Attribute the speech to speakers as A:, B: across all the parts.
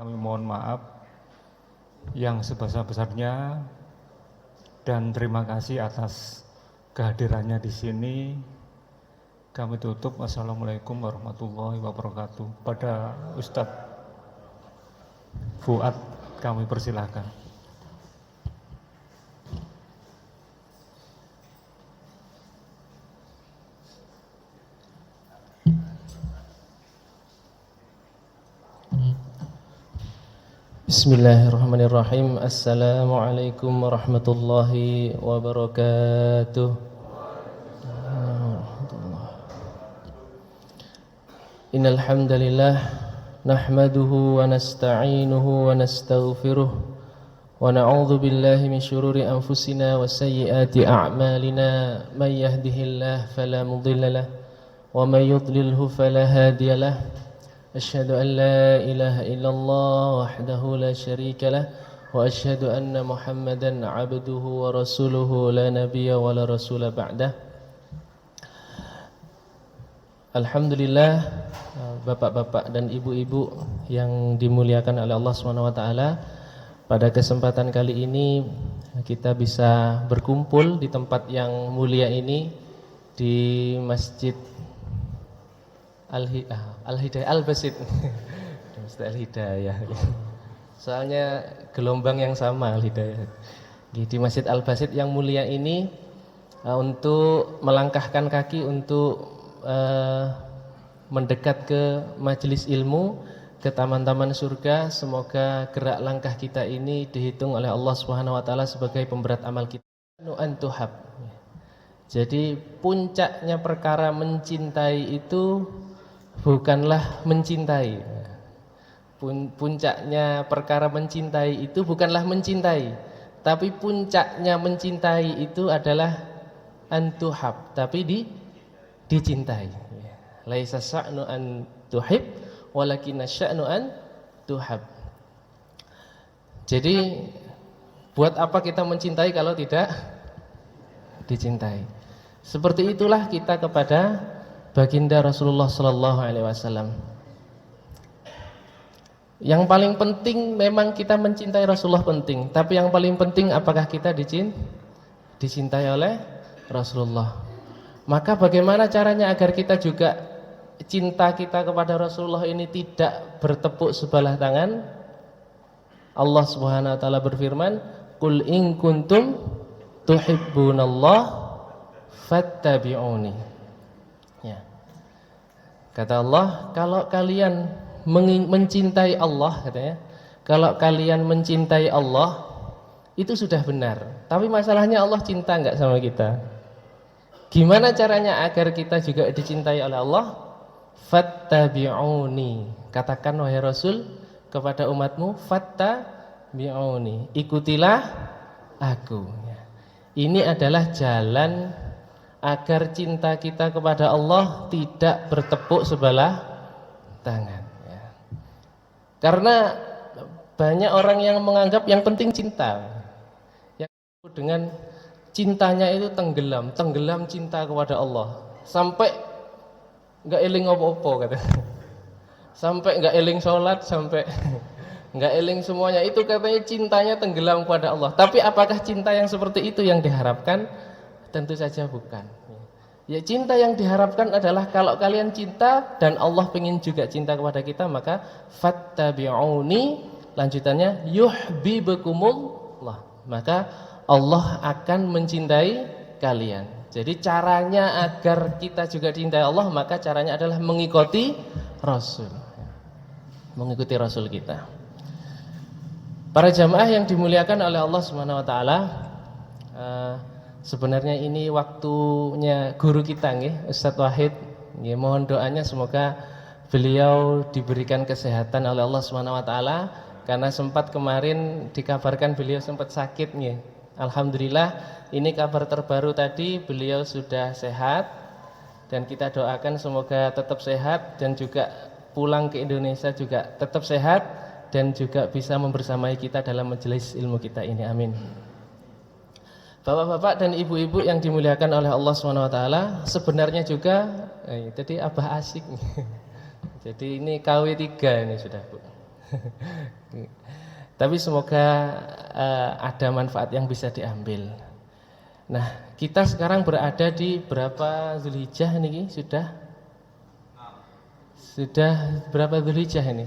A: Kami mohon maaf yang sebesar-besarnya dan terima kasih atas kehadirannya di sini. Kami tutup. Wassalamualaikum warahmatullahi wabarakatuh. Pada Ustadz Fuad kami persilahkan.
B: Bismillahirrahmanirrahim. Assalamualaikum warahmatullahi wabarakatuh. Innal hamdalillah nahmaduhu wa nasta'inuhu wa nastaghfiruh wa na'udzu billahi min shururi anfusina wa sayyiati a'malina. May yahdihillahu fala mudilla lahu wa may yudlilhu fala hadiya lahu. أشهد أن لا إله إلا الله وحده لا شريك له وأشهد أن محمدا عبده ورسوله لا نبي ولا رسول بعده. Alhamdulillah, bapak-bapak dan ibu-ibu yang dimuliakan oleh Allah SWT, pada kesempatan kali ini kita bisa berkumpul di tempat yang mulia ini di Masjid Al-Hidayah Al-Basit. Masjid Al-Hidayah. Soalnya gelombang yang sama Al-Hidayah. Di Masjid Al-Basit yang mulia ini untuk melangkahkan kaki untuk mendekat ke majelis ilmu, ke taman-taman surga. Semoga gerak langkah kita ini dihitung oleh Allah Subhanahu wa taala sebagai pemberat amal kita. Antuhab. Jadi puncaknya perkara mencintai itu bukanlah mencintai. Puncaknya perkara mencintai itu bukanlah mencintai, tapi puncaknya mencintai itu adalah antuhab, tapi dicintai. Laisa sya'nu an tuhib walakinna sya'nu an tuhab. Jadi buat apa kita mencintai kalau tidak dicintai? Seperti itulah kita kepada baginda Rasulullah sallallahu alaihi wasallam. Yang paling penting memang kita mencintai Rasulullah penting, tapi yang paling penting apakah kita dicintai oleh Rasulullah. Maka bagaimana caranya agar kita juga cinta kita kepada Rasulullah ini tidak bertepuk sebelah tangan? Allah Subhanahu wa taala berfirman, "Qul in kuntum tuhibbunallah fattabi'uni." Ya. Kata Allah, kalau kalian mencintai Allah, katanya, kalau kalian mencintai Allah itu sudah benar. Tapi masalahnya Allah cinta enggak sama kita? Gimana caranya agar kita juga dicintai oleh Allah? Fattabi'uni. Katakan wahai Rasul kepada umatmu, fattabi'uni. Ikutilah aku. Ini adalah jalan agar cinta kita kepada Allah tidak bertepuk sebelah tangan. Ya. Karena banyak orang yang menganggap yang penting cinta, yang dengan cintanya itu tenggelam cinta kepada Allah, sampai nggak eling opo-opo kata, sampai nggak eling sholat, sampai nggak eling semuanya, itu katanya cintanya tenggelam kepada Allah. Tapi apakah cinta yang seperti itu yang diharapkan? Tentu saja bukan. Ya, cinta yang diharapkan adalah kalau kalian cinta dan Allah ingin juga cinta kepada kita, maka fattabi'uni, lanjutannya yuhibbukumullah, maka Allah akan mencintai kalian. Jadi caranya agar kita juga dicintai Allah, maka caranya adalah mengikuti Rasul. Mengikuti Rasul kita. Para jamaah yang dimuliakan oleh Allah Subhanahu wa taala, sebenarnya ini waktunya guru kita nggih, Ustadz Wahid. Nggih, mohon doanya semoga beliau diberikan kesehatan oleh Allah Subhanahu wa taala, karena sempat kemarin dikabarkan beliau sempat sakit nggih. Alhamdulillah, ini kabar terbaru tadi, beliau sudah sehat dan kita doakan semoga tetap sehat dan juga pulang ke Indonesia juga tetap sehat dan juga bisa membersamai kita dalam majelis ilmu kita ini. Amin. Bapak-bapak dan ibu-ibu yang dimuliakan oleh Allah SWT, sebenarnya juga tadi Abah asik. Jadi ini KW3 ini sudah, Bu. Tapi semoga ada manfaat yang bisa diambil. Nah, kita sekarang berada di berapa Zulhijjah ini? Sudah berapa Zulhijjah ini?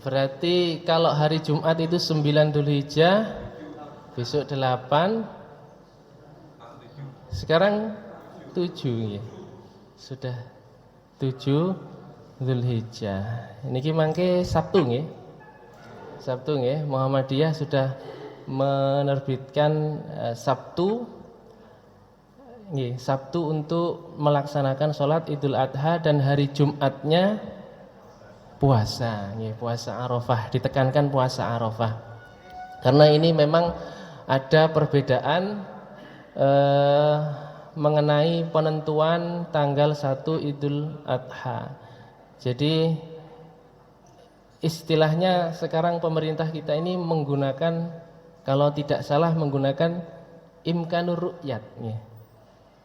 B: Berarti kalau hari Jumat itu 9 Zulhijjah, besok 8, sekarang 7 ya. Sudah 7 Zulhijjah. Niki mangke Sabtu nggih. Sabtu nggih, Muhammadiyah sudah menerbitkan Sabtu nggih, Sabtu untuk melaksanakan sholat Idul Adha, dan hari Jumatnya puasa nggih, puasa Arafah, ditekankan puasa Arafah. Karena ini memang ada perbedaan mengenai penentuan tanggal 1 Idul Adha. Jadi istilahnya sekarang pemerintah kita ini menggunakan, kalau tidak salah menggunakan imkanur ru'yat.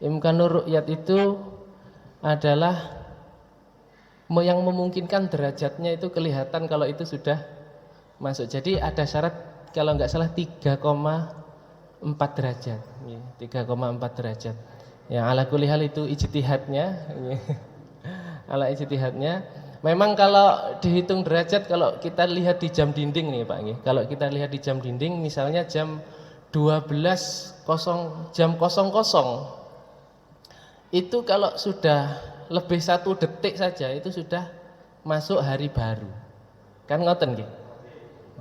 B: Imkanur ru'yat itu adalah yang memungkinkan derajatnya itu kelihatan kalau itu sudah masuk. Jadi ada syarat kalau nggak salah 3,4 derajat. 3,4 derajat. Ya, ala kulli hal itu ijtihadnya. Ala ijtihadnya. Memang kalau dihitung derajat, kalau kita lihat di jam dinding nih Pak, kalau kita lihat di jam dinding, misalnya jam 12.00 jam 00, itu kalau sudah lebih 1 detik saja itu sudah masuk hari baru. Kan ngoten nggih?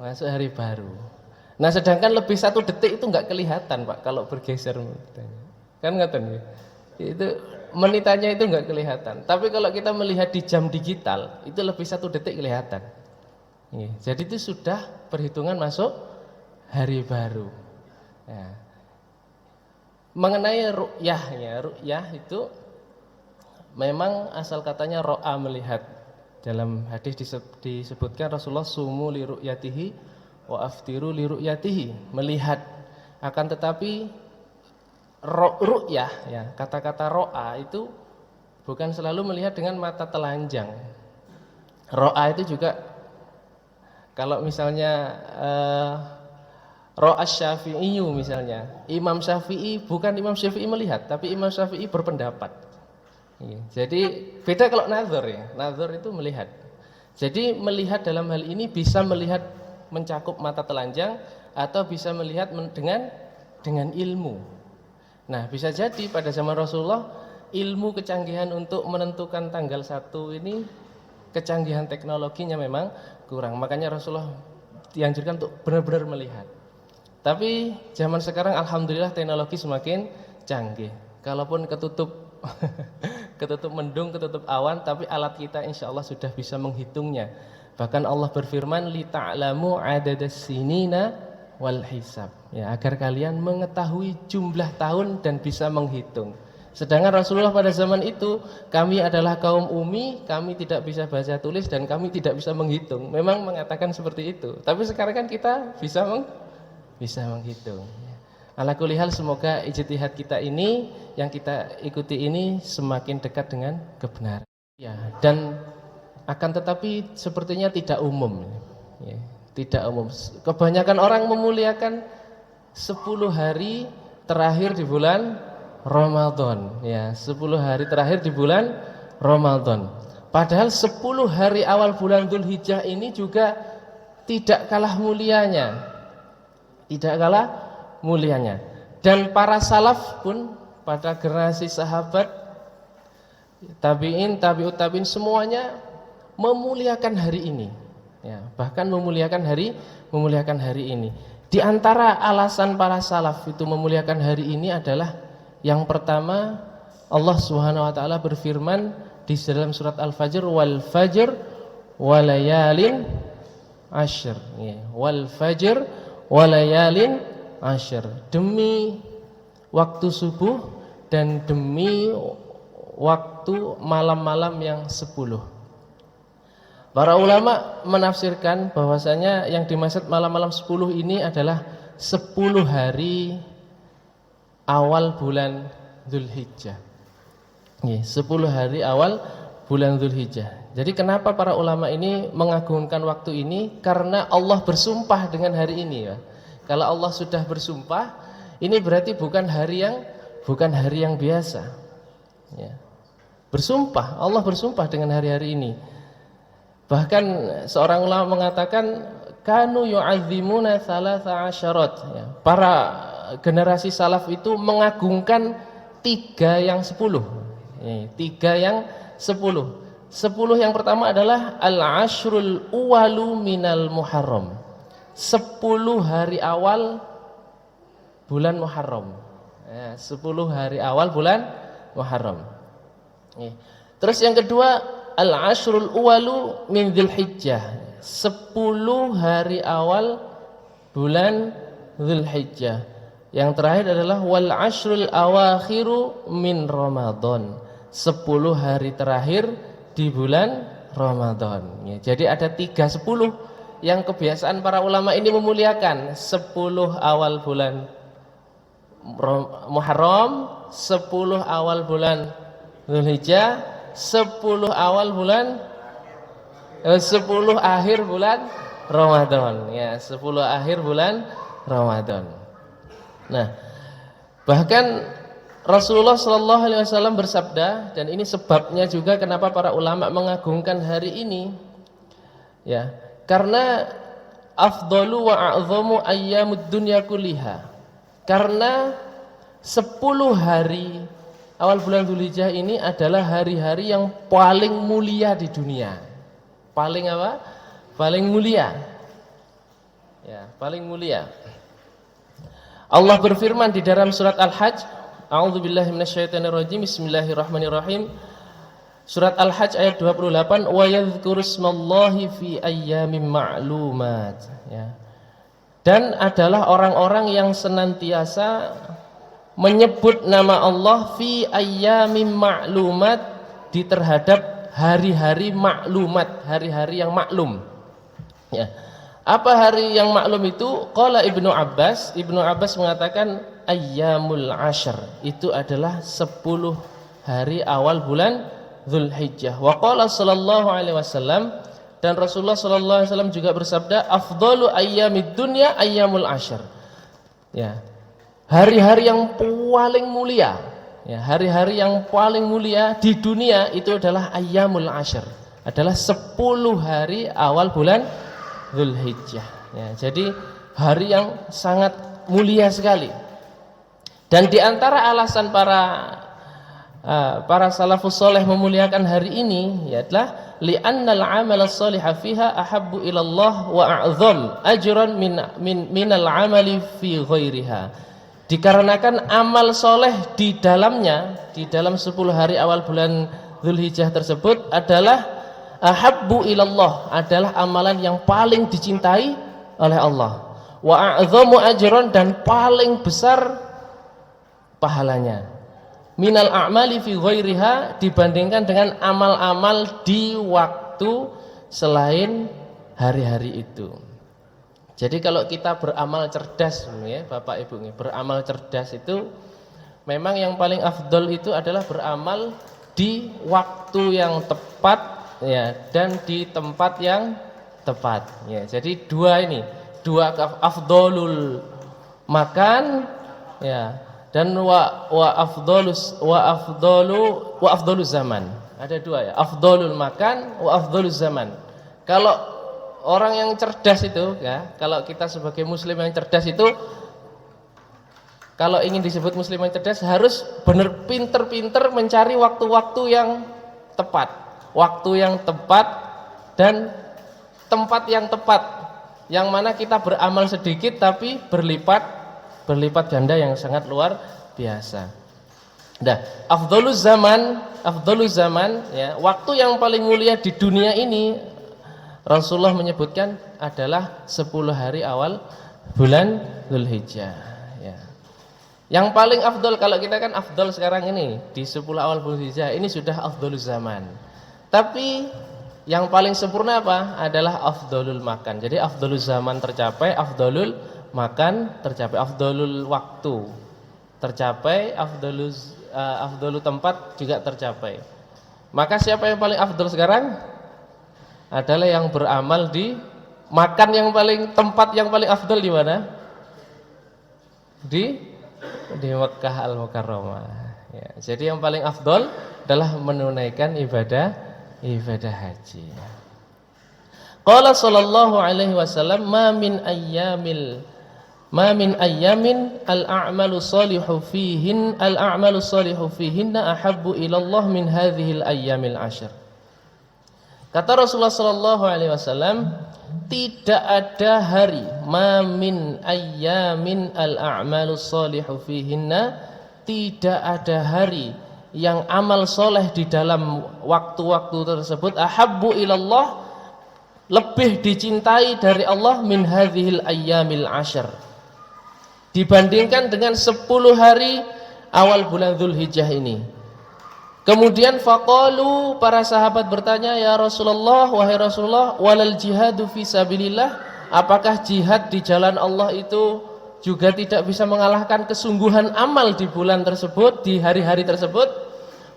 B: Masuk hari baru. Nah, sedangkan lebih 1 detik itu enggak kelihatan Pak kalau bergeser. Kan ngoten nggih? Itu menitannya itu enggak kelihatan. Tapi kalau kita melihat di jam digital, itu lebih 1 detik kelihatan. Jadi itu sudah perhitungan masuk hari baru. Nah, mengenai ru'yah, ru'yah itu memang asal katanya ro'a, melihat. Dalam hadis disebutkan Rasulullah sumu li ru'yatihi wa aftiru li ru'yatihi, melihat. Akan tetapi ru'yah, ya, kata-kata ro'a itu bukan selalu melihat dengan mata telanjang. Ro'a itu juga kalau misalnya ro'a Syafi'i misalnya, Imam Syafi'i, bukan Imam Syafi'i melihat, tapi Imam Syafi'i berpendapat. Jadi beda kalau nazar, ya. Nazar itu melihat. Jadi melihat dalam hal ini bisa melihat mencakup mata telanjang atau bisa melihat dengan ilmu. Nah, bisa jadi pada zaman Rasulullah ilmu kecanggihan untuk menentukan tanggal 1 ini, kecanggihan teknologinya memang kurang. Makanya Rasulullah dianjurkan untuk benar-benar melihat. Tapi zaman sekarang alhamdulillah teknologi semakin canggih. Kalaupun ketutup mendung, ketutup awan, tapi alat kita insya Allah sudah bisa menghitungnya. Bahkan Allah berfirman, li ta'lamu adadas sinina wal hisab, ya, agar kalian mengetahui jumlah tahun dan bisa menghitung. Sedangkan Rasulullah pada zaman itu, kami adalah kaum ummi, kami tidak bisa baca tulis dan kami tidak bisa menghitung. Memang mengatakan seperti itu. Tapi sekarang kan kita bisa menghitung. Ala kulli hal, semoga ijtihad kita ini yang kita ikuti ini semakin dekat dengan kebenaran. Ya, dan akan tetapi sepertinya tidak umum. Ya, tidak umum. Kebanyakan orang memuliakan 10 hari terakhir di bulan Ramadan. Ya, 10 hari terakhir di bulan Ramadan. Padahal 10 hari awal bulan Dzulhijjah ini juga tidak kalah mulianya. Tidak kalah mulianya. Dan para salaf pun pada generasi sahabat, tabi'in, tabi'ut tabi'in, semuanya memuliakan hari ini. Ya, bahkan memuliakan hari ini. Di antara alasan para salaf itu memuliakan hari ini adalah yang pertama, Allah Subhanahu wa taala berfirman di dalam surat Al-Fajr, wal fajr walayalin ashr. Ya, wal fajr walayalin ashr, demi waktu subuh dan demi waktu malam-malam yang 10. Para ulama menafsirkan bahwasanya yang dimaksud malam-malam 10 ini adalah 10 hari awal bulan Dzulhijjah. 10 hari awal bulan Dzulhijjah. Jadi kenapa para ulama ini mengagungkan waktu ini? Karena Allah bersumpah dengan hari ini ya. Kalau Allah sudah bersumpah, ini berarti bukan hari yang biasa. Ya. Bersumpah, Allah bersumpah dengan hari-hari ini. Bahkan seorang ulama mengatakan kanu yu'azzimuna thalatha asyarat ya. Para generasi salaf itu mengagungkan 3 yang 10 ya, 3 yang 10 yang pertama adalah al-ashrul uwalu minal muharram, 10 hari awal bulan Muharram ya, 10 hari awal bulan Muharram ya. Terus yang kedua al-ashrul uwalu min Dzulhijjah, 10 hari awal bulan Dzulhijjah. Yang terakhir adalah wal ashrul awakhiru min Ramadan, 10 hari terakhir di bulan Ramadan ya. Jadi ada 3-10 yang kebiasaan para ulama ini memuliakan, 10 awal bulan Muharram, 10 awal bulan Dzulhijjah, 10 awal bulan 10 akhir bulan Ramadan ya, 10 akhir bulan Ramadan. Nah, bahkan Rasulullah Shallallahu Alaihi Wasallam bersabda, dan ini sebabnya juga kenapa para ulama mengagungkan hari ini, ya, karena afdalu wa a'zamu ayyamud dunya kulliha. Karena 10 hari awal bulan Dzulhijjah ini adalah hari-hari yang paling mulia di dunia. Paling apa? Paling mulia. Ya, paling mulia. Allah berfirman di dalam surat Al-Hajj, a'udzubillahi minasyaitonirrajim, bismillahirrahmanirrahim. Surat Al-Hajj ayat 28, wa yadhkurusmallahi fi ayyamin ma'lumat ya. Dan adalah orang-orang yang senantiasa menyebut nama Allah fi ayyamin ma'lumat, di terhadap hari-hari maklumat, hari-hari yang maklum ya. Apa hari yang maklum itu? Qala Ibnu Abbas mengatakan ayyamul ashr, itu adalah 10 hari awal bulan Dzulhijjah. Wa qala sallallahu alaihi wasallam, dan Rasulullah sallallahu alaihi wasallam juga bersabda afdalu ayyamid dunya ayyamul ashr. Ya. Hari-hari yang paling mulia, ya, hari-hari yang paling mulia di dunia itu adalah ayyamul ashr, adalah 10 hari awal bulan Dzulhijjah ya. Jadi hari yang sangat mulia sekali. Dan di antara alasan para salafus saleh memuliakan hari ini adalah li'annal 'amala shaliha fiha ahabbu ilallah wa a'zam ajran minal 'amali fi ghairiha. Dikarenakan amal soleh di dalamnya, di dalam 10 hari awal bulan Dzulhijjah tersebut adalah ahabbu ilallah, adalah amalan yang paling dicintai oleh Allah, wa a'zamu ajran, dan paling besar pahalanya, minal a'mali fi ghairiha, dibandingkan dengan amal-amal di waktu selain hari-hari itu. Jadi kalau kita beramal cerdas ya Bapak Ibu, beramal cerdas itu memang yang paling afdol itu adalah beramal di waktu yang tepat ya, dan di tempat yang tepat ya. Jadi dua afdolul makan ya, dan wa afdoluz zaman. Ada dua ya, afdolul makan wa afdoluz zaman. Kalau orang yang cerdas itu ya, kalau kita sebagai muslim yang cerdas itu, kalau ingin disebut muslim yang cerdas harus benar pinter-pinter mencari waktu-waktu yang tepat, waktu yang tepat dan tempat yang tepat, yang mana kita beramal sedikit tapi berlipat ganda yang sangat luar biasa. Nah, afdoluz zaman ya, waktu yang paling mulia di dunia ini Rasulullah menyebutkan adalah 10 hari awal bulan Dzulhijjah ya. Yang paling afdol, kalau kita kan afdol sekarang ini di 10 awal bulan Dzulhijjah ini sudah afdoluz zaman. Tapi yang paling sempurna apa? Adalah afdolul makan. Jadi afdoluz zaman tercapai, afdolul makan tercapai, afdolul waktu tercapai, afdolul tempat juga tercapai. Maka siapa yang paling afdol sekarang? adalah yang beramal di makan yang paling, tempat yang paling afdal di mana? Di Mekkah Al-Mukarramah. Ya, jadi yang paling afdal adalah menunaikan ibadah haji. Qala sallallahu alaihi wasallam, ma min ayyamin al-a'malu salihu fihinna ahabbu ila Allah min hadhil ayyamil 'ashr. Kata Rasulullah sallallahu alaihi wasallam, tidak ada hari, ma min ayyamin al-a'malu salihu fihinna, tidak ada hari yang amal soleh di dalam waktu-waktu tersebut ahabbu ilallah, lebih dicintai dari Allah, min hadhil ayyamil 'ashr, dibandingkan dengan 10 hari awal bulan Dzulhijjah ini. Kemudian faqalu, para sahabat bertanya, ya Rasulullah, wahai Rasulullah, walal jihadu fi sabilillah, apakah jihad di jalan Allah itu juga tidak bisa mengalahkan kesungguhan amal di bulan tersebut, di hari-hari tersebut?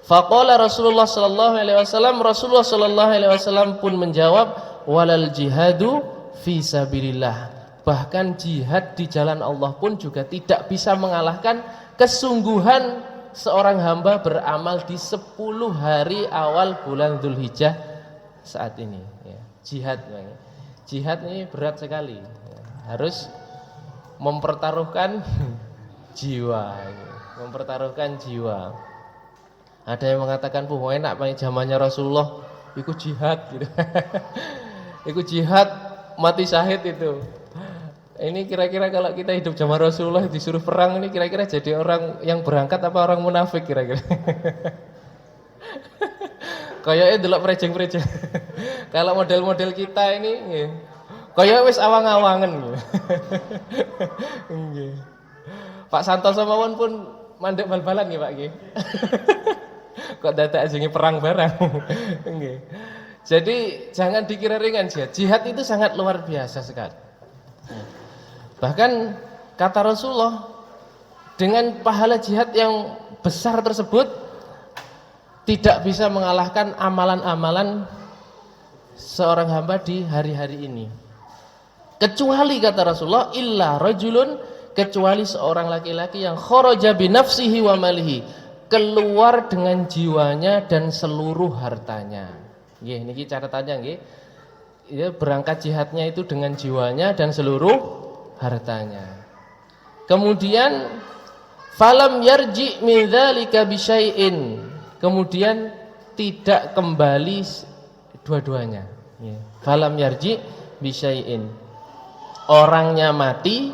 B: Faqala Rasulullah sallallahu alaihi wasallam, Rasulullah sallallahu alaihi wasallam pun menjawab, walal jihadu fi sabilillah, bahkan jihad di jalan Allah pun juga tidak bisa mengalahkan kesungguhan seorang hamba beramal di 10 hari awal bulan Dzulhijjah saat ini. Ya, jihad ini berat sekali. Ya, harus mempertaruhkan jiwa. Mempertaruhkan jiwa. Ada yang mengatakan, "Puh, enak paling zamannya Rasulullah ikut jihad gitu." Ikut jihad mati syahid itu. Ini kira-kira kalau kita hidup zaman Rasulullah disuruh perang, ini kira-kira jadi orang yang berangkat apa orang munafik kira-kira? Kayaknya delok prejeng-prejeng. Kalau model-model kita ini, kayak wis awang-awangen. Pak Santoso mawon pun mandek bal-balan nggih Pak nggih. Kok dadak jenenge perang barang. Nggih. Jadi jangan dikira ringan jihad. Jihad itu sangat luar biasa sekali. Bahkan kata Rasulullah, dengan pahala jihad yang besar tersebut tidak bisa mengalahkan amalan-amalan seorang hamba di hari-hari ini. Kecuali kata Rasulullah, illa rajulun, kecuali seorang laki-laki yang kharaja bi nafsihi wa malihi, keluar dengan jiwanya dan seluruh hartanya. Nggih, niki catatannya nggih. Ya, berangkat jihadnya itu dengan jiwanya dan seluruh hartanya. Kemudian falam yarji min dzalika bi syai'in, kemudian tidak kembali dua-duanya. Ya. Falam yarji bi syai'in, orangnya mati,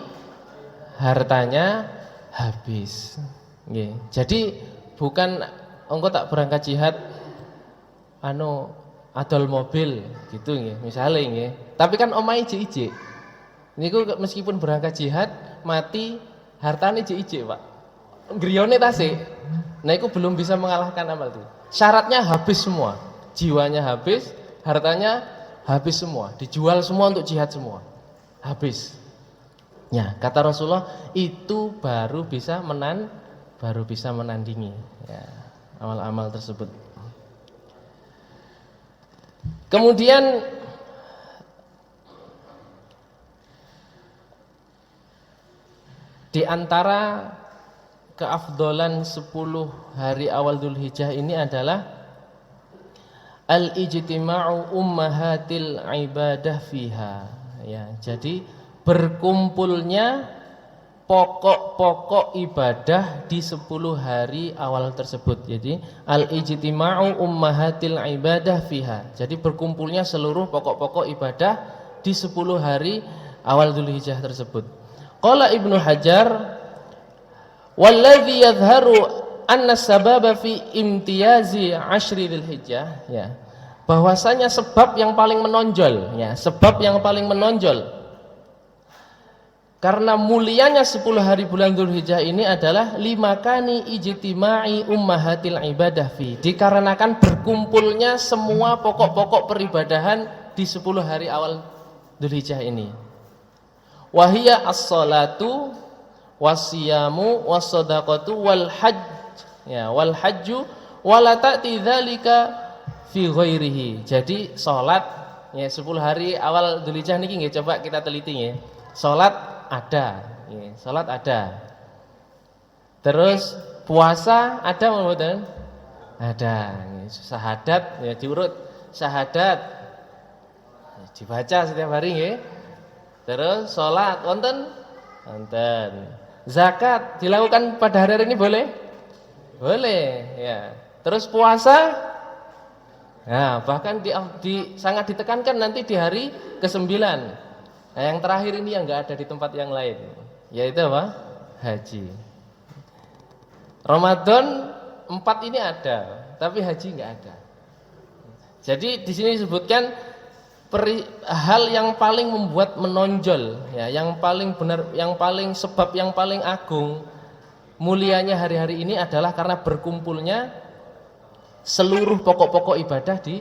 B: hartanya habis. Ya. Jadi bukan engko tak berangkat jihad adol mobil gitu nggih, misale nggih. Tapi kan omahe ijik-ijik. Niku meskipun berangkat jihad mati hartane ijik-ijik, Pak. Griyone tasik. Nah, itu belum bisa mengalahkan amal itu. Syaratnya habis semua. Jiwanya habis, hartanya habis semua, dijual semua untuk jihad semua. Habis. Ya, kata Rasulullah, itu baru bisa menandingi ya, amal-amal tersebut. Kemudian di antara keafdolan 10 hari awal Dzulhijjah ini adalah al-ijtima'u ummahatil ibadah fiha. Ya, jadi berkumpulnya pokok-pokok ibadah di 10 hari awal tersebut. Jadi al-ijtima'u ummahatil ibadah fiha. Jadi berkumpulnya seluruh pokok-pokok ibadah di 10 hari awal Dzulhijjah tersebut. Qala Ibnu Hajar, walladzi yadhharu anna sababa fi imtiyazi 'ashri Dzulhijjah, ya, bahwasanya sebab yang paling menonjol, ya, sebab yang paling menonjol karena mulianya 10 hari bulan Dzulhijjah ini adalah limakani ijtima'i ummahatil ibadah fi, dikarenakan berkumpulnya semua pokok-pokok peribadahan di 10 hari awal Dzulhijjah ini. Wahia as-salatu wasiyamu was-shadaqatu wal hajj, ya, wal hajju wala ta'ti dzalika fi ghairihi. Jadi salat, Ya, 10 hari awal Dzulhijjah niki nggih coba kita teliti nggih. Salat ada, nggih, salat ada. Terus puasa ada apa mboten? Ada. Nggih, syahadat ya diurut syahadat. Ya, dibaca setiap hari nggih. Terus salat wonten? Wonten. Zakat dilakukan pada hari ini boleh? Boleh, ya. Terus puasa? Nah, bahkan sangat ditekankan nanti di hari ke-9. Nah, yang terakhir ini yang enggak ada di tempat yang lain, yaitu apa? Haji. Ramadan 4 ini ada, tapi haji enggak ada. Jadi di sini disebutkan hal yang paling membuat menonjol, ya, yang paling benar, yang paling sebab yang paling agung mulianya hari-hari ini adalah karena berkumpulnya seluruh pokok-pokok ibadah di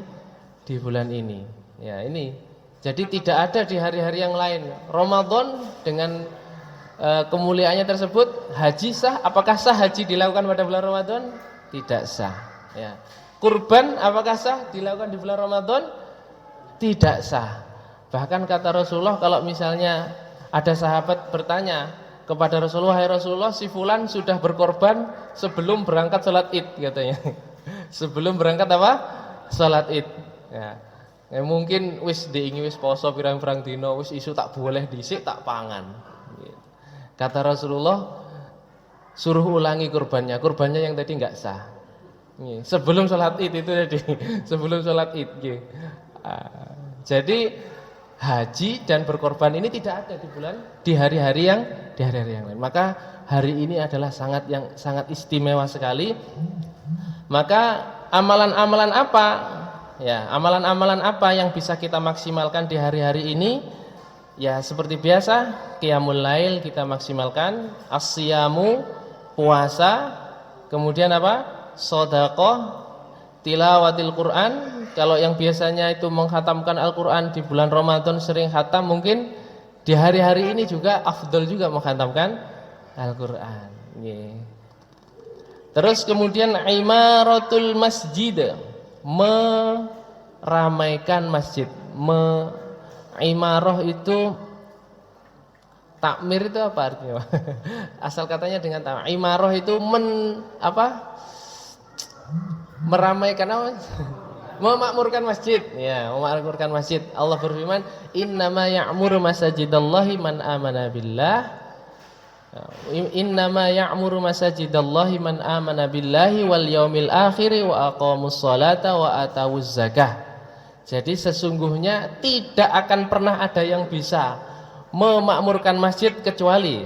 B: bulan ini. Ya, ini. Jadi tidak ada di hari-hari yang lain. Ramadan dengan kemuliaannya tersebut, haji sah. Apakah sah haji dilakukan pada bulan Ramadan? Tidak sah. Ya. Kurban apakah sah dilakukan di bulan Ramadan? Tidak sah. Bahkan kata Rasulullah, kalau misalnya ada sahabat bertanya kepada Rasulullah, "Hai Rasulullah, si fulan sudah berkorban sebelum berangkat salat Id," katanya. Sebelum berangkat apa? Salat Id. Ya. Mungkin wis diingi wis poso pirang-pirang dina, wis isu tak boleh dhisik tak pangan. Kata Rasulullah, suruh ulangi kurbannya. Kurbannya yang tadi enggak sah. Sebelum salat Id itu tadi, sebelum salat Id. Jadi haji dan berkorban ini tidak ada di hari-hari yang lain. Maka hari ini adalah sangat istimewa sekali. Maka amalan-amalan apa? Ya, amalan-amalan apa yang bisa kita maksimalkan di hari-hari ini? Ya, seperti biasa, qiyamul lail kita maksimalkan, as-siyamu, puasa, kemudian apa? Shadaqah, tilawatil Quran. Kalau yang biasanya itu menghatamkan Al-Quran di bulan Ramadan sering khatam, mungkin di hari-hari ini juga afdal juga menghatamkan Al-Quran. Terus kemudian imaratul masjid, meramaikan masjid. Imarah itu takmir itu apa artinya? Asal katanya dengan takmir. Imarah itu meramaikan apa? Memakmurkan masjid. Ya, memakmurkan masjid. Allah berfirman, "Innama ya'muru masajidallahi man amana billah." Innama ya'muru masajidallahi man amana billahi wal yaumil akhir wa aqamus salata wa atawuz zakah. Jadi sesungguhnya tidak akan pernah ada yang bisa memakmurkan masjid kecuali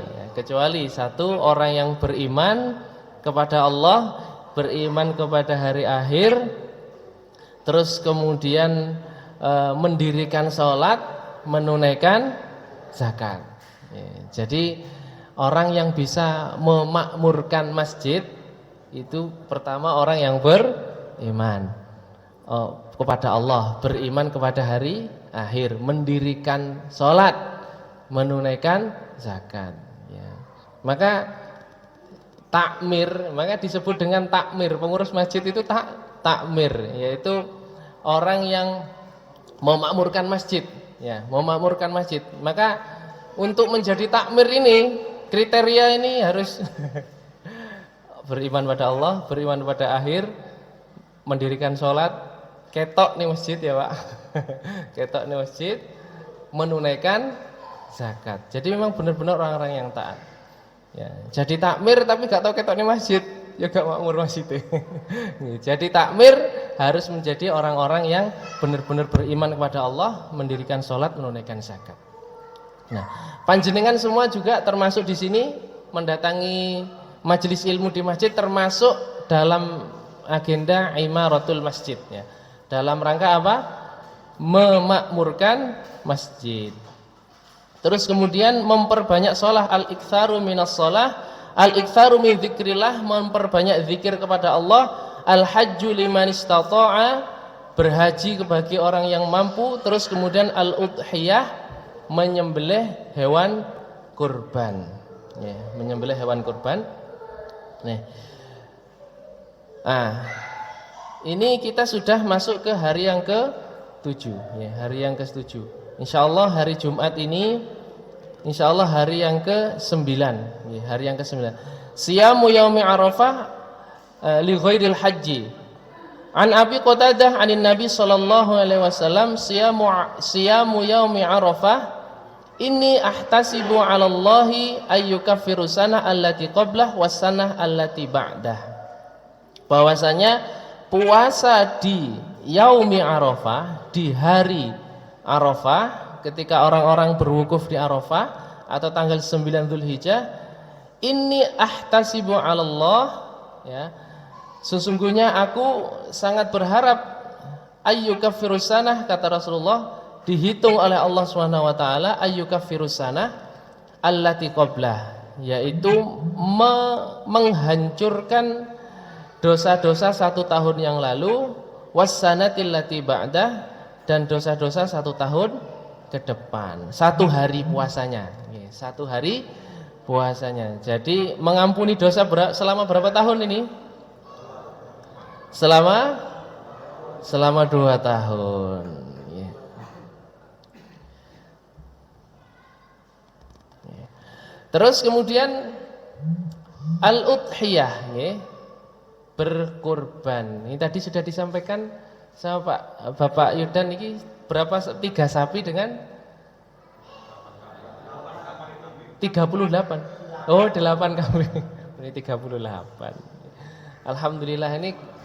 B: satu orang yang beriman kepada Allah, beriman kepada hari akhir, terus kemudian mendirikan salat, menunaikan zakat. Jadi orang yang bisa memakmurkan masjid itu pertama orang yang beriman kepada Allah, beriman kepada hari akhir, mendirikan sholat, menunaikan zakat. Ya. Maka takmir, maka disebut dengan takmir. Pengurus masjid itu takmir, yaitu orang yang memakmurkan masjid. Ya, memakmurkan masjid. Maka untuk menjadi takmir ini, kriteria ini harus beriman pada Allah, beriman pada akhir, mendirikan sholat, ketok nih masjid ya Pak, ketok nih masjid, menunaikan zakat. Jadi memang benar-benar orang-orang yang taat. Ya, jadi takmir tapi gak tahu ketok nih masjid, ya gak makmur masjid. Jadi takmir harus menjadi orang-orang yang benar-benar beriman kepada Allah, mendirikan sholat, menunaikan zakat. Nah, panjenengan semua juga termasuk di sini mendatangi majelis ilmu di masjid, termasuk dalam agenda imaratul masjid, ya. Dalam rangka apa? Memakmurkan masjid. Terus kemudian memperbanyak sholat, al-iktsaru minas sholah, al-iktsaru min dzikrillah, memperbanyak zikir kepada Allah, al-hajju liman istata'a, berhaji bagi orang yang mampu. Terus kemudian al-udhiyah, menyembelih hewan kurban, ya, menyembelih hewan kurban. Nah, ini kita sudah masuk ke hari yang ke-7. ke-7 ya, hari yang ke-7. Insyaallah hari Jumat ini insyaallah hari yang ke-9 ya, hari yang ke-9. Siyamu yaumi Arafah li ghairil haji. An Abi Qatadah anin Nabi sallallahu alaihi wasallam siyamu yaumi Arafah inni ahtasibu 'ala Allahi ayyukaffiru sanah allati qablah was sanah allati ba'dah. Bahwasanya puasa di yaumi Arafah, di hari Arafah, ketika orang-orang berwukuf di Arafah atau tanggal 9 Dzulhijjah, inni ahtasibu 'ala Allah ya. Sesungguhnya aku sangat berharap ayyukaffirus sanah, kata Rasulullah, dihitung oleh Allah Subhanahu wa taala ayyukaffirus sanah allati qablah, yaitu menghancurkan dosa-dosa 1 tahun yang lalu, wassanatil lati ba'dah, dan dosa-dosa 1 tahun ke depan. 1 hari puasanya, 1 hari puasanya. Jadi mengampuni dosa selama berapa tahun ini? Selama 2 tahun. Terus kemudian al-udhiyah, berkurban. Ini tadi sudah disampaikan sama Bapak Yudan, ini berapa 3 sapi dengan 38. Oh, 8 kambing. Ini 38. Alhamdulillah, ini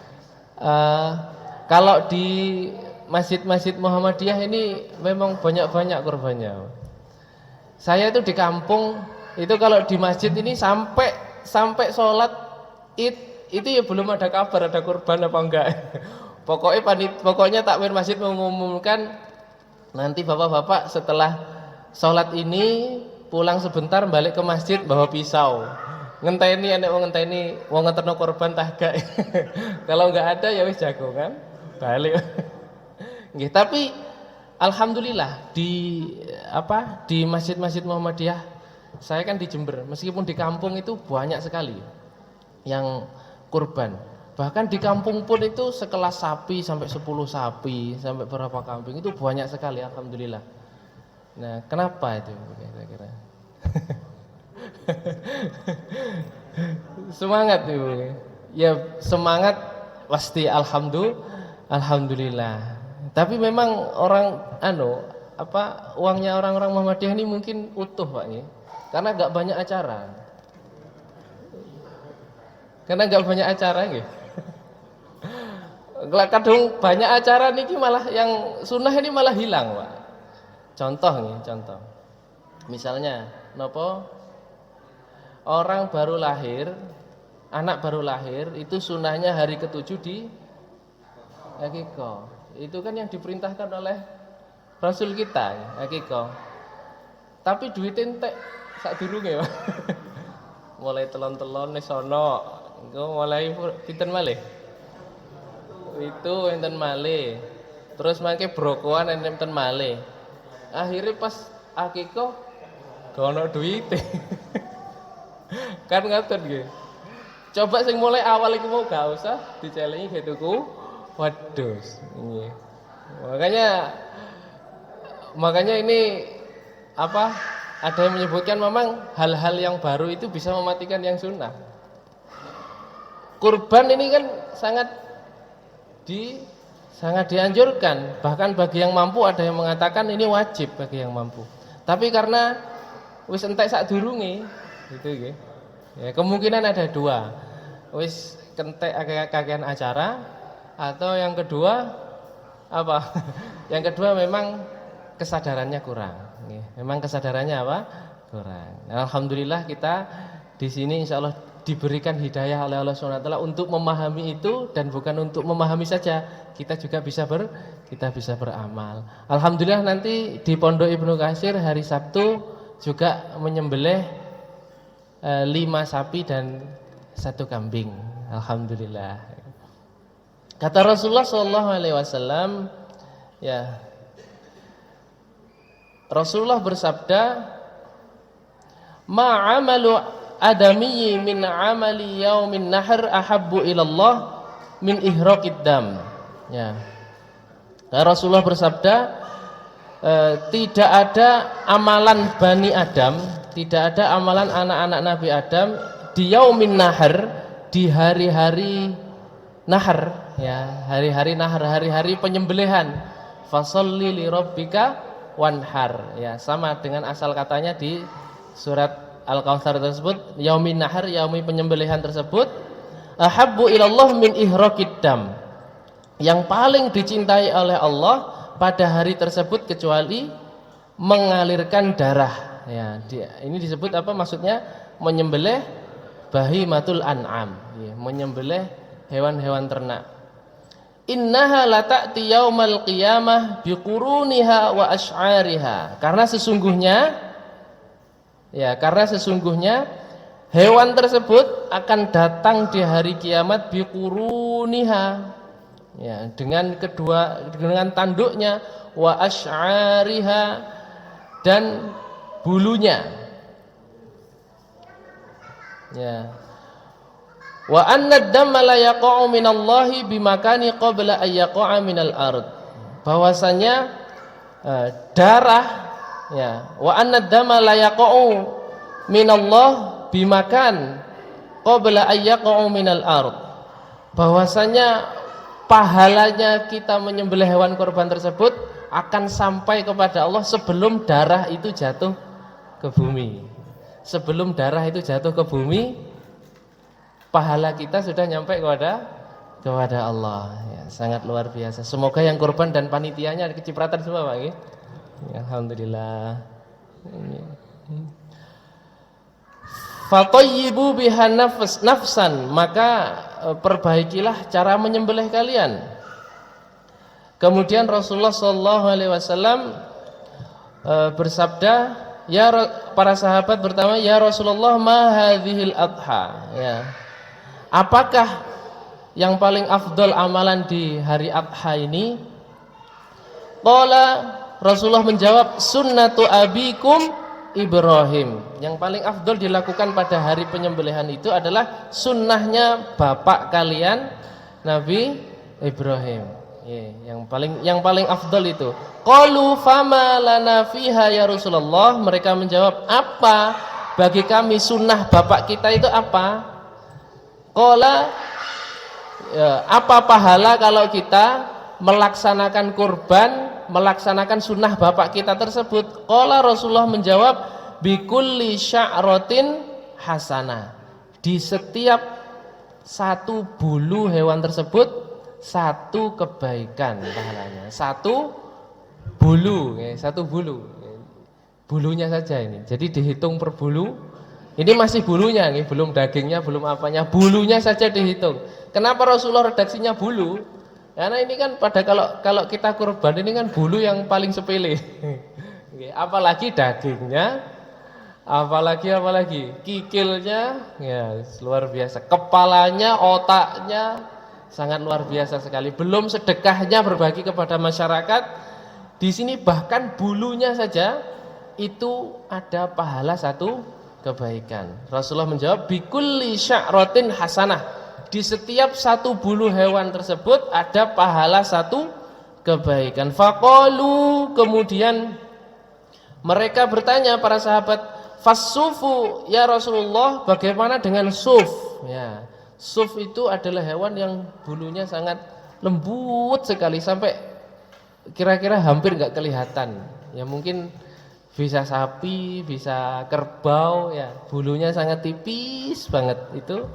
B: kalau di masjid-masjid Muhammadiyah ini memang banyak-banyak kurbannya. Saya itu di kampung itu kalau di masjid ini sampai sholat Id itu ya belum ada kabar ada kurban apa enggak. Pokoknya takmir masjid mengumumkan nanti bapak-bapak setelah sholat ini pulang sebentar balik ke masjid bawa pisau. Ngenteni enek wong ngenteni wong ngeterno korban tah gak. Kalau enggak ada ya wis jago kan. Balik. Nggih, tapi alhamdulillah di masjid-masjid Muhammadiyah, saya kan di Jember, meskipun di kampung itu banyak sekali yang kurban. Bahkan di kampung pun itu sekelas sapi sampai 10 sapi, sampai berapa kambing itu banyak sekali, alhamdulillah. Nah, kenapa itu kira-kira? Semangat Ibu. Ya semangat pasti alhamdulillah. Tapi memang uangnya orang-orang Muhammadiyah ini mungkin utuh Pak ya. Karena enggak banyak acara nggih. Kadang banyak acara niki malah yang sunnah ini malah hilang, Pak. Contoh. Misalnya napa? Orang baru lahir, anak baru lahir itu sunnahnya hari ke-7 di akikah. Itu kan yang diperintahkan oleh Rasul kita, akikah. Tapi duit entek sadurunge, Pak. Mulai telon-telon ning sono, engko mulai pinten malih? Itu enten malih. Terus mangke brokoan enten malih. Akhirnya pas akikah gak ono duite. Kan ngaten nggih. Coba sing mulai awal iku mau gak usah dicelengi ge tuku wedhus. Nggih. Makanya ini ada yang menyebutkan memang hal-hal yang baru itu bisa mematikan yang sunnah. Kurban ini kan sangat dianjurkan, bahkan bagi yang mampu ada yang mengatakan ini wajib bagi yang mampu. Tapi karena wis entek sadurunge gitu nggih. Ya, kemungkinan ada 2. Wis kentek kakean acara atau yang kedua Yang kedua memang kesadarannya kurang. Memang kesadarannya kurang. Alhamdulillah kita di sini insya Allah diberikan hidayah oleh Allah SWT untuk memahami itu, dan bukan untuk memahami saja, kita juga bisa beramal. Alhamdulillah nanti di Pondok Ibnu Katsir hari Sabtu juga menyembelih 5 sapi dan 1 kambing. Alhamdulillah. Kata Rasulullah SAW, ya, Rasulullah bersabda, ma'amalu adamiyyi min amali yaumin nahr ahabbu ilallah min ihraqid dam. Ya. Rasulullah bersabda, tidak ada amalan Bani Adam, tidak ada amalan anak-anak Nabi Adam di yaumin nahar, di hari-hari nahar, ya, hari-hari nahar, hari-hari penyembelihan. Fasholli li rabbika wanhar, ya, sama dengan asal katanya di surat Al-Kautsar tersebut, yaumin nahar, yaumi penyembelihan tersebut, ahabbu ilallah min ihraqid dam, yang paling dicintai oleh Allah pada hari tersebut kecuali mengalirkan darah, ya. Ini disebut apa maksudnya? Menyembelih bahimatul an'am, ya, menyembelih hewan-hewan ternak. Innaha la ta'ti yaumal qiyamah biquruniha wa asy'ariha, karena sesungguhnya hewan tersebut akan datang di hari kiamat biquruniha, ya, dengan tanduknya, wa asy'ariha, dan bulunya, ya. Wa anna ad-damma la yaqa'u minallahi bimakani qabla ay yaqa'a minal ard, bahwasanya darah, ya, wa anna ad-damma la yaqa'u minallah bimakan qabla ay yaqa'u minal ard, bahwasanya pahalanya kita menyembelih hewan korban tersebut akan sampai kepada Allah sebelum darah itu jatuh ke bumi. Sebelum darah itu jatuh ke bumi, pahala kita sudah nyampe kepada Allah, ya, sangat luar biasa. Semoga yang korban dan panitianya kecipratan semua, Pak, ya. Alhamdulillah. Fatayyibu biha nafsan, maka perbaikilah cara menyembelih kalian. Kemudian Rasulullah SAW bersabda, para sahabat bertanya, ya Rasulullah, ma hadhil adha, ya, apakah yang paling afdol amalan di hari adha ini? Qala, Rasulullah menjawab, sunnatu abikum Ibrahim, yang paling afdol dilakukan pada hari penyembelihan itu adalah sunnahnya bapak kalian Nabi Ibrahim, ya, yang paling afdol itu. Qalu fama lana fiha ya Rasulullah, mereka menjawab, apa bagi kami sunnah bapak kita itu apa? Qala, ya, apa pahala kalau kita melaksanakan kurban, melaksanakan sunnah bapak kita tersebut? Qala, Rasulullah menjawab, bikulli sya'ratin hasanah, di setiap satu bulu hewan tersebut satu kebaikan pahalanya. Satu bulu, bulunya saja ini, jadi dihitung per bulu. Ini masih bulunya, belum dagingnya, belum apanya, bulunya saja dihitung. Kenapa Rasulullah redaksinya bulu? Karena ini kan kalau kita kurban ini kan bulu yang paling sepele. Apalagi dagingnya, apalagi kikilnya, ya, luar biasa. Kepalanya, otaknya sangat luar biasa sekali. Belum sedekahnya berbagi kepada masyarakat. Di sini bahkan bulunya saja itu ada pahala satu kebaikan. Rasulullah menjawab, bikulli sya'ratin hasanah, di setiap satu bulu hewan tersebut ada pahala satu kebaikan. Faqalu, kemudian mereka bertanya, para sahabat, fassufu ya Rasulullah, bagaimana dengan suf? Ya, suf itu adalah hewan yang bulunya sangat lembut sekali, sampai kira-kira hampir nggak kelihatan. Ya mungkin bisa sapi, bisa kerbau, ya, bulunya sangat tipis banget itu.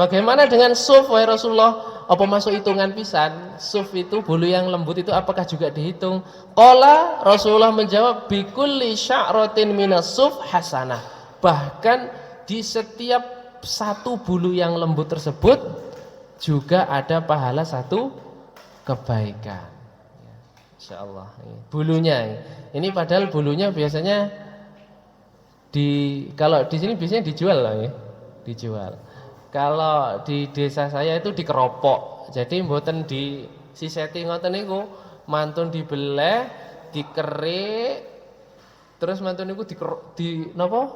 B: Bagaimana dengan suf wahai Rasulullah? Apa masuk hitungan pisan? Suf itu bulu yang lembut itu apakah juga dihitung? Qala, Rasulullah menjawab, bikulli sya'ratin minas suf hasanah, bahkan di setiap satu bulu yang lembut tersebut juga ada pahala satu kebaikan. Insyaallah. Bulunya ini padahal bulunya biasanya kalau di sini biasanya dijual lah, ya, dijual. Kalau di desa saya itu dikeropok. Jadi mboten di siseti ngoten niku, mantun dibeleh, dikerik, terus mantun niku di napa?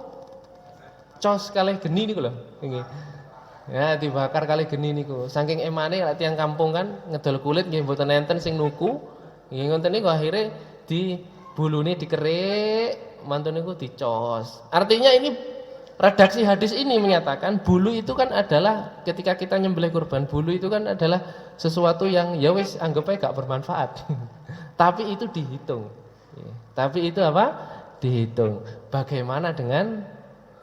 B: Cos kalih geni niku lho, nggih. Ya, dibakar kalih geni niku. Saking emane lek tiyang kampung kan ngedol kulit nggih mboten enten sing nuku. Nggih ngoten niku akhire di bulune dikerik, mantun niku dicos. Artinya ini redaksi hadis ini menyatakan bulu itu kan adalah ketika kita nyembelih kurban, bulu itu kan adalah sesuatu yang ya wis anggap aja gak bermanfaat. Tapi itu dihitung. Tapi itu apa? Dihitung. Bagaimana dengan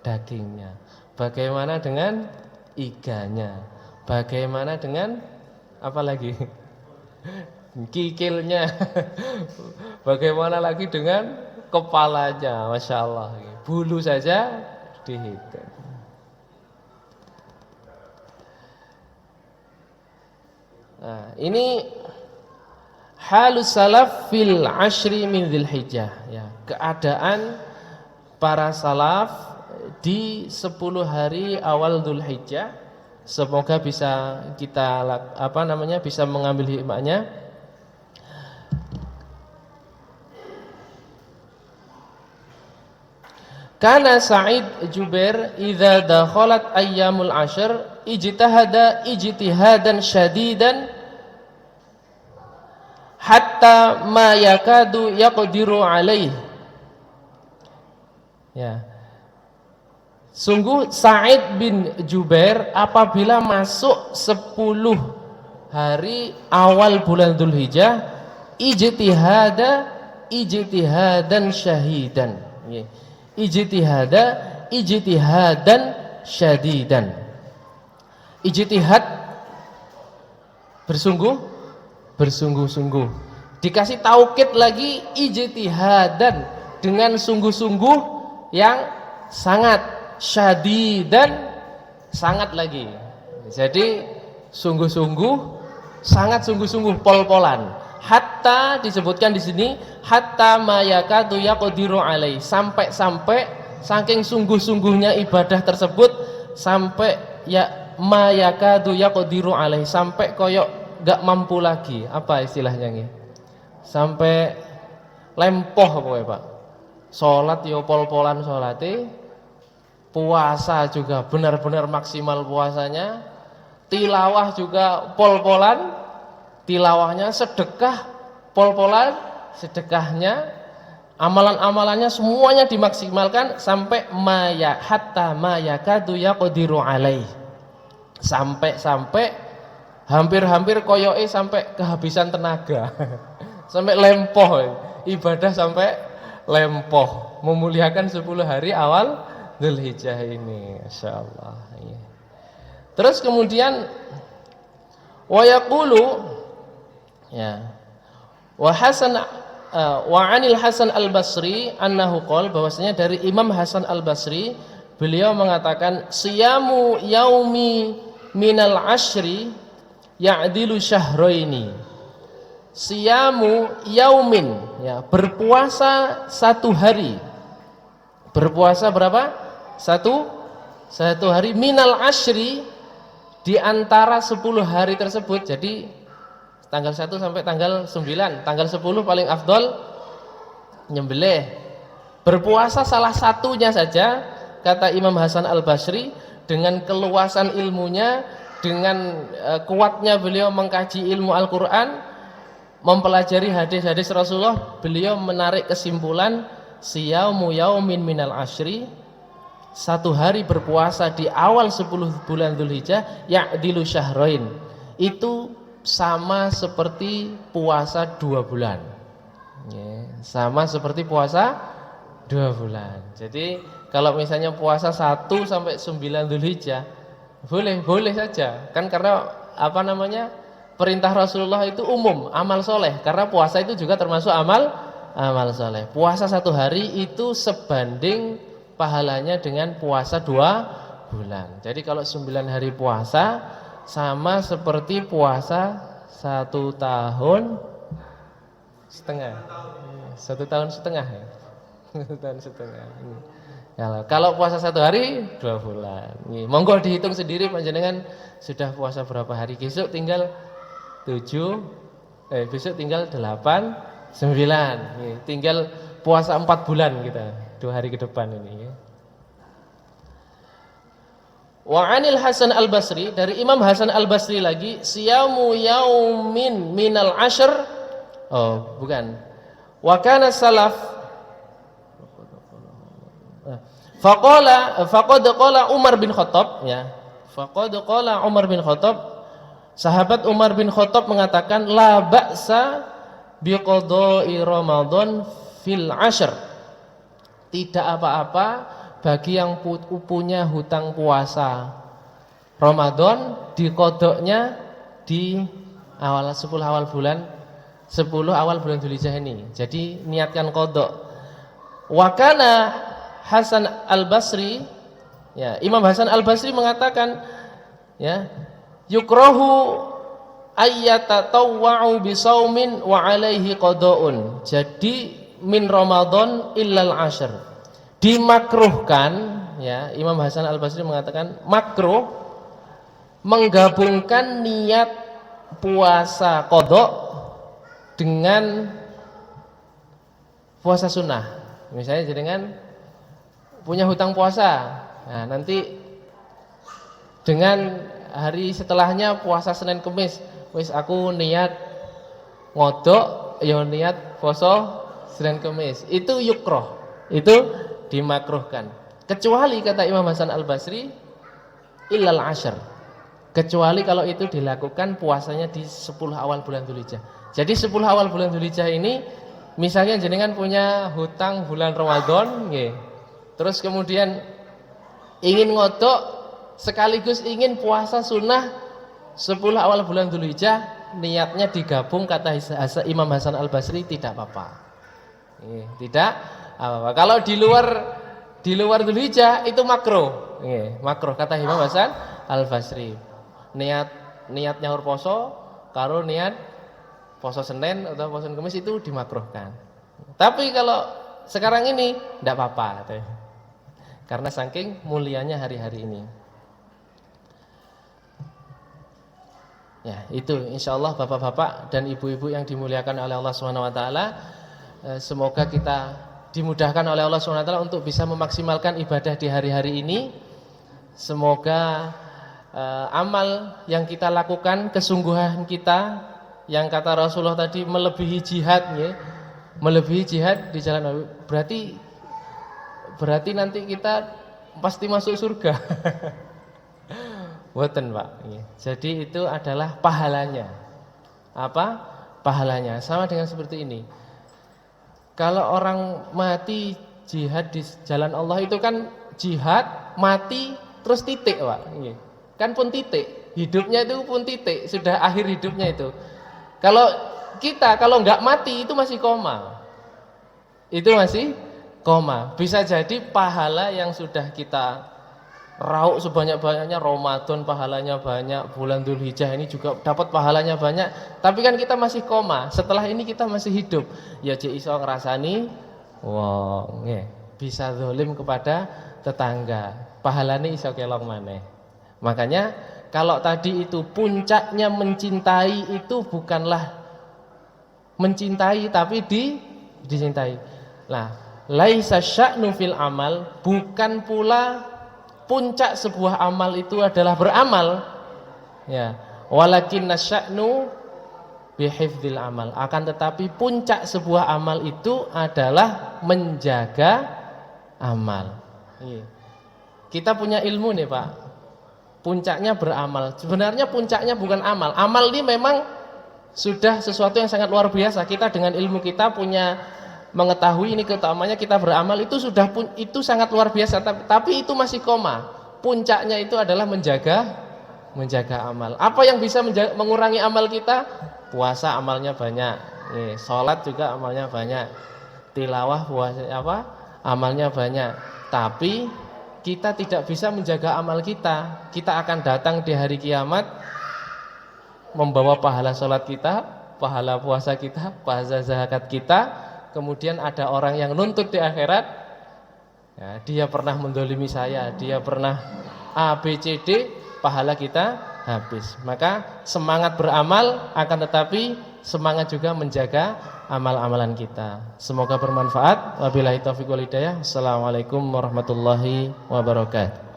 B: dagingnya? Bagaimana dengan iganya? Bagaimana dengan apa lagi? Kikilnya. Bagaimana lagi dengan kepalanya? Masya Allah. Bulu saja dihitung. Nah, ini halus salaf fil ashri min dzulhijjah, ya, keadaan para salaf di 10 hari awal Dzulhijjah. Semoga bisa kita bisa mengambil hikmahnya. Kana Sa'id Jubair idza dakhalat ayyamul ashr ijtahada ijtihadan syadidan hatta ma yakadu yaqdiru alaih. Ya. Sungguh Sa'id bin Jubair apabila masuk 10 hari awal bulan Dzulhijjah ijtihadan syahidan. Ijtihadan syadidan. Ijtihad bersungguh-sungguh. Dikasih taukid lagi ijtihadan dengan sungguh-sungguh yang sangat, syadidan sangat lagi. Jadi sungguh-sungguh, sangat sungguh-sungguh, pol-polan. Hatta disebutkan di sini hatta mayakatu yaqdiru alai, sampai saking sungguh-sungguhnya ibadah tersebut sampai ya mayakatu yaqdiru alai, sampai koyok gak mampu lagi. Apa istilahnya nih? Sampai lempoh pokoknya Pak. Salat yo pol-polan salate, puasa juga benar-benar maksimal puasanya, tilawah juga pol-polan tilawahnya, sedekah pol-polan sedekahnya, amalan-amalannya semuanya dimaksimalkan sampai hatta mayakadu yaqdiru alaih, sampai hampir-hampir koyoke sampai kehabisan tenaga. Sampai lempoh, ibadah sampai lempoh memuliakan 10 hari awal Dzulhijjah ini, insyaallah. Terus kemudian wa yaqulu, ya, wa anil Hasan Al-Basri annahu qol, bahwasanya dari Imam Hasan Al-Basri beliau mengatakan siyamu yaumi minal ashri ya'dilu syahraini. Siyamu yaumin, ya, berpuasa 1 hari. Berpuasa berapa? Satu hari minal ashri, di antara 10 hari tersebut. Jadi tanggal 1 sampai tanggal 9, tanggal 10 paling afdol nyembelih. Berpuasa salah satunya saja, kata Imam Hasan Al-Basri, dengan keluasan ilmunya, dengan kuatnya beliau mengkaji ilmu Al-Quran, mempelajari hadis-hadis Rasulullah, beliau menarik kesimpulan siyamu yaumin minal ashri, 1 hari berpuasa di awal 10 bulan Dzulhijjah, ya'dilu syahrain, itu sama seperti puasa 2 bulan. Sama seperti puasa 2 bulan. Jadi kalau misalnya puasa 1 sampai 9 Dzulhijjah boleh saja, kan karena perintah Rasulullah itu umum, amal soleh, karena puasa itu juga termasuk amal soleh. Puasa 1 hari itu sebanding pahalanya dengan puasa 2 bulan. Jadi kalau 9 hari puasa sama seperti puasa 1 tahun setengah. 1 tahun setengah ya. 1 tahun setengah. Kalau puasa 1 hari 2 bulan. Monggo dihitung sendiri panjenengan sudah puasa berapa hari. Besok tinggal 8, 9. Tinggal puasa 4 bulan kita, 2 hari ke depan ini. Wa anil Hasan Al-Basri, dari Imam Hasan Al-Basri lagi, siyamu yaumin minal ashr Oh, bukan. Wa kana salaf faqad qala Umar bin Khattab ya. Faqad qala Umar bin Khattab, sahabat Umar bin Khattab mengatakan la ba'sa biqada'i Ramadan fil ashr. Tidak apa-apa bagi yang punya hutang puasa Ramadan dikodoknya di awal 10 awal bulan Dzulhijjah ini. Jadi niatkan kodok. Wakana Hasan Al-Basri, ya, Imam Hasan Al-Basri mengatakan, ya, yukrahu ayyatatawwa'u bisaumin wa alaihi qada'un. Jadi min Ramadan illal ashr. Dimakruhkan, ya, Imam Hasan Al-Basri mengatakan makruh menggabungkan niat puasa qada dengan puasa sunnah. Misalnya dengan punya hutang puasa, nah, nanti dengan hari setelahnya puasa Senin Kemis, wis aku niat ngodok, ya niat poso Senin Kemis. Itu yukroh, itu dimakruhkan. Kecuali kata Imam Hasan Al-Basri illal ashr. Kecuali kalau itu dilakukan puasanya di 10 awal bulan Dzulhijjah. Jadi 10 awal bulan Dzulhijjah ini misalnya jenengan punya hutang bulan Ramadan nggih. Terus kemudian ingin ngodok sekaligus ingin puasa sunnah 10 awal bulan Dzulhijjah, niatnya digabung kata Imam Hasan Al-Basri tidak apa-apa. Tidak apa-apa. Kalau di luar Dzulhijjah itu makruh. Makruh kata Imam Hasan Al-Basri. Niat nyaur poso karo niat poso Senin atau poso Kamis itu dimakruhkan. Tapi kalau sekarang ini tidak apa-apa, karena saking mulianya hari-hari ini. Ya, itu insyaallah bapak-bapak dan ibu-ibu yang dimuliakan oleh Allah Subhanahu wa taala, semoga kita dimudahkan oleh Allah Subhanahu wa taala untuk bisa memaksimalkan ibadah di hari-hari ini. Semoga amal yang kita lakukan, kesungguhan kita, yang kata Rasulullah tadi melebihi jihad, ya, melebihi jihad di jalan Allah. Berarti nanti kita pasti masuk surga. Boten, Pak. Jadi itu adalah pahalanya. Apa? Pahalanya. Sama dengan seperti ini. Kalau orang mati jihad di jalan Allah itu kan jihad, mati, terus titik, Pak. Kan pun titik. Hidupnya itu pun titik, sudah akhir hidupnya itu. Kalau kita kalau nggak mati itu masih koma. Itu masih koma. Bisa jadi pahala yang sudah kita raup sebanyak-banyaknya, Ramadan pahalanya banyak, bulan Dzulhijjah ini juga dapat pahalanya banyak, tapi kan kita masih koma. Setelah ini kita masih hidup. Ya jek iso ngrasani wong, bisa zalim kepada tetangga. Pahalane iso kelong maneh. Makanya kalau tadi itu puncaknya mencintai itu bukanlah mencintai tapi dicintai. Nah, laisa sya'nu fil amal, bukan pula puncak sebuah amal itu adalah beramal. Ya, walakinna sya'nu bihifdzil amal. Akan tetapi puncak sebuah amal itu adalah menjaga amal. Kita punya ilmu nih, Pak. Puncaknya beramal. Sebenarnya puncaknya bukan amal. Amal ini memang sudah sesuatu yang sangat luar biasa. Kita dengan ilmu kita punya mengetahui ini keutamanya kita beramal itu sudah itu sangat luar biasa. Tapi itu masih koma. Puncaknya itu adalah menjaga amal. Apa yang bisa mengurangi amal kita? Puasa amalnya banyak. Sholat juga amalnya banyak. Tilawah puasa amalnya banyak. Tapi kita tidak bisa menjaga amal kita. Kita akan datang di hari kiamat membawa pahala sholat kita, pahala puasa kita, pahala zakat kita. Kemudian ada orang yang nuntut di akhirat, ya, dia pernah mendolimi saya, dia pernah A, B, C, D, pahala kita habis. Maka semangat beramal, akan tetapi semangat juga menjaga amal-amalan kita. Semoga bermanfaat. Wabillahi taufiq wal hidayah. Assalamualaikum warahmatullahi wabarakatuh.